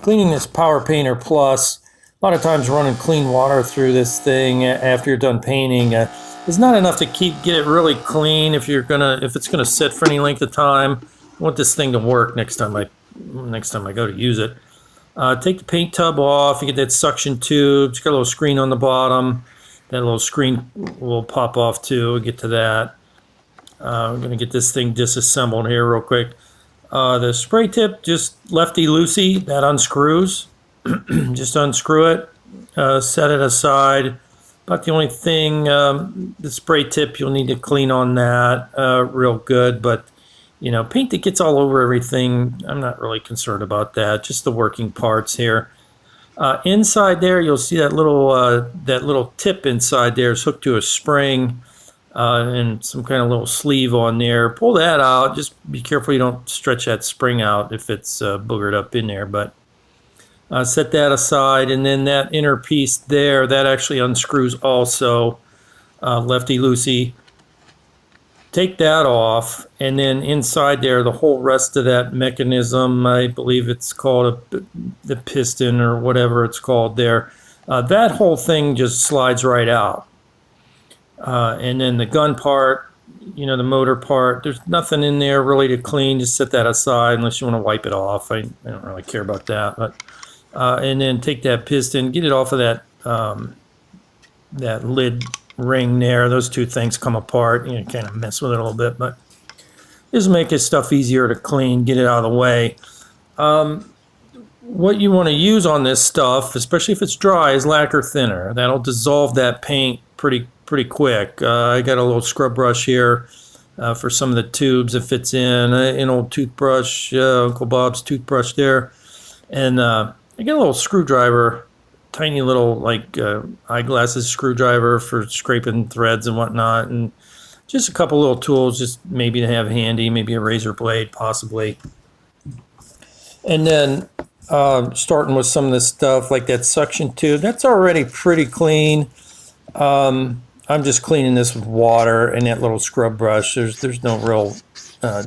cleaning this Power Painter Plus, a lot of times running clean water through this thing after you're done painting is not enough to get it really clean if it's gonna sit for any length of time. I want this thing to work next time I go to use it. Take the paint tub off. You get that suction tube. It's got a little screen on the bottom. That little screen will pop off too. We'll get to that. I'm going to get this thing disassembled here real quick. The spray tip, just lefty-loosey, that unscrews. Just unscrew it. Set it aside. About the only thing, the spray tip, you'll need to clean on that real good. But, you know, paint that gets all over everything, I'm not really concerned about that. Just the working parts here. Inside there, you'll see that little tip inside there is hooked to a spring and some kind of little sleeve on there. Pull that out. Just be careful you don't stretch that spring out if it's boogered up in there. But set that aside, and then that inner piece there, that actually unscrews also, lefty-loosey. Take that off, and then inside there, the whole rest of that mechanism, I believe it's called the piston or whatever it's called there, that whole thing just slides right out. And then the gun part, you know, the motor part, there's nothing in there really to clean. Just set that aside unless you want to wipe it off. I don't really care about that. But and then take that piston, get it off of that that lid ring there. Those two things come apart. You know, kind of mess with it a little bit, but just make this stuff easier to clean, get it out of the way. What you want to use on this stuff, especially if it's dry, is lacquer thinner. That'll dissolve that paint pretty quick. I got a little scrub brush here for some of the tubes that fits in. An old toothbrush, Uncle Bob's toothbrush there, and I got a little screwdriver. Tiny little like eyeglasses screwdriver for scraping threads and whatnot, and just a couple little tools just maybe to have handy, maybe a razor blade possibly. And then starting with some of this stuff like that suction tube, that's already pretty clean. I'm just cleaning this with water and that little scrub brush. There's no real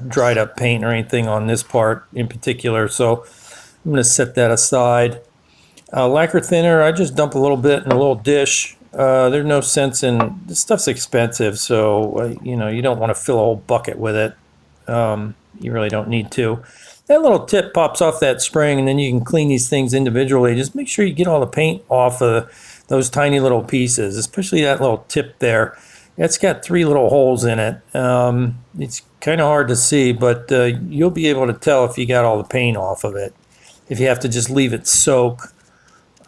dried up paint or anything on this part in particular, so I'm going to set that aside. Lacquer thinner, I just dump a little bit in a little dish. There's no sense in, this stuff's expensive, so you know, you don't want to fill a whole bucket with it. You really don't need to. That little tip pops off that spring, and then you can clean these things individually. Just make sure you get all the paint off of those tiny little pieces, especially that little tip there. It's got 3 little holes in it. It's kind of hard to see, but you'll be able to tell if you got all the paint off of it. If you have to just leave it soak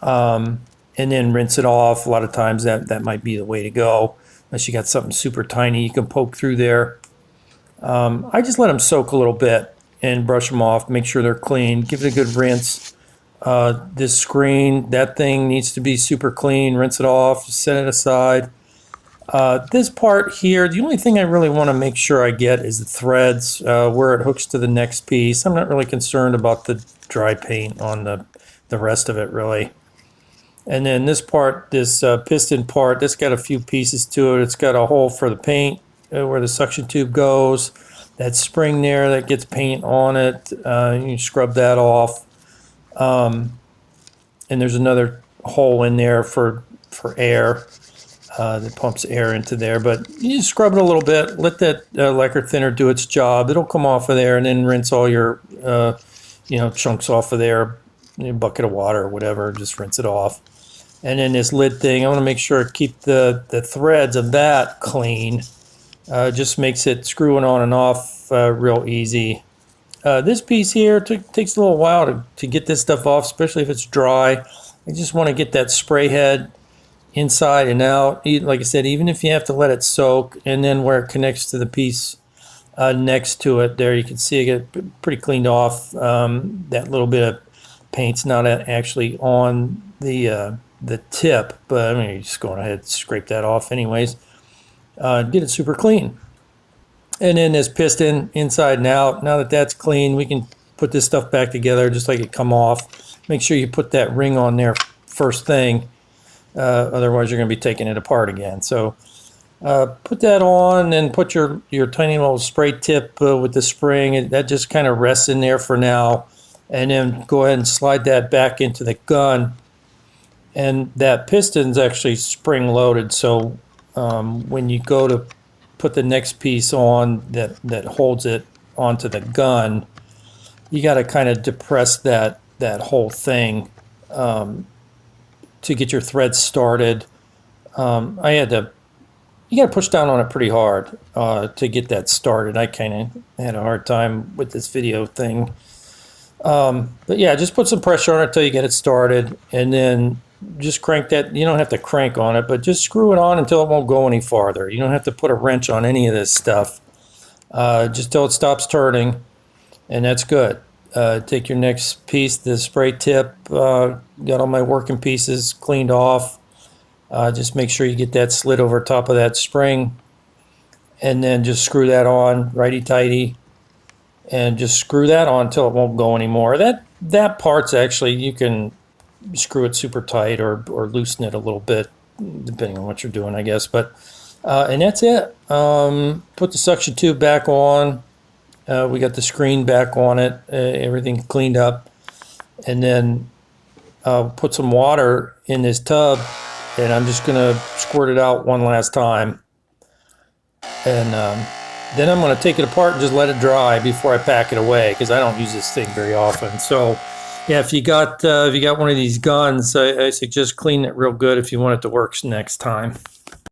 and then rinse it off, a lot of times that might be the way to go. Unless you got something super tiny you can poke through there. I just let them soak a little bit and brush them off, make sure they're clean, give it a good rinse. This screen, that thing needs to be super clean, rinse it off, set it aside. This part here, the only thing I really want to make sure I get is the threads, where it hooks to the next piece. I'm not really concerned about the dry paint on the rest of it really. And then this part, this piston part, that's got a few pieces to it. It's got a hole for the paint where the suction tube goes. That spring there that gets paint on it, you can scrub that off. And there's another hole in there for air that pumps air into there. But you just scrub it a little bit, let that lacquer thinner do its job. It'll come off of there, and then rinse all your you know, chunks off of there. A bucket of water or whatever, just rinse it off. And then this lid thing, I want to make sure I keep the threads of that clean. Just makes it screwing on and off real easy. This piece here takes a little while to get this stuff off, especially if it's dry. I just want to get that spray head inside and out. Like I said, even if you have to let it soak, and then where it connects to the piece next to it there, you can see I get pretty cleaned off. That little bit of paint's not actually on the tip, but I mean, you're just going ahead and scrape that off anyways. Get it super clean. And then this piston inside and out, now that that's clean, we can put this stuff back together just like it come off. Make sure you put that ring on there first thing, otherwise you're going to be taking it apart again. So put that on and put your tiny little spray tip with the spring. That just kind of rests in there for now. and then go ahead and slide that back into the gun. And that piston's actually spring loaded, so when you go to put the next piece on that holds it onto the gun, you got to kind of depress that whole thing to get your threads started. You got to push down on it pretty hard to get that started. I kind of had a hard time with this video thing. But yeah, just put some pressure on it until you get it started, and then just crank that. You don't have to crank on it, but just screw it on until it won't go any farther. You don't have to put a wrench on any of this stuff. Just till it stops turning, and that's good. Take your next piece, the spray tip. Got all my working pieces cleaned off. Just make sure you get that slid over top of that spring, and then just screw that on righty-tighty, and just screw that on until it won't go anymore. That part's actually, you can screw it super tight or loosen it a little bit, depending on what you're doing, I guess. But and that's it. Put the suction tube back on. We got the screen back on it. Everything cleaned up, and then put some water in this tub, and I'm just gonna squirt it out one last time, and then I'm gonna take it apart and just let it dry before I pack it away, because I don't use this thing very often. So yeah, if you got one of these guns, I suggest cleaning it real good if you want it to work next time.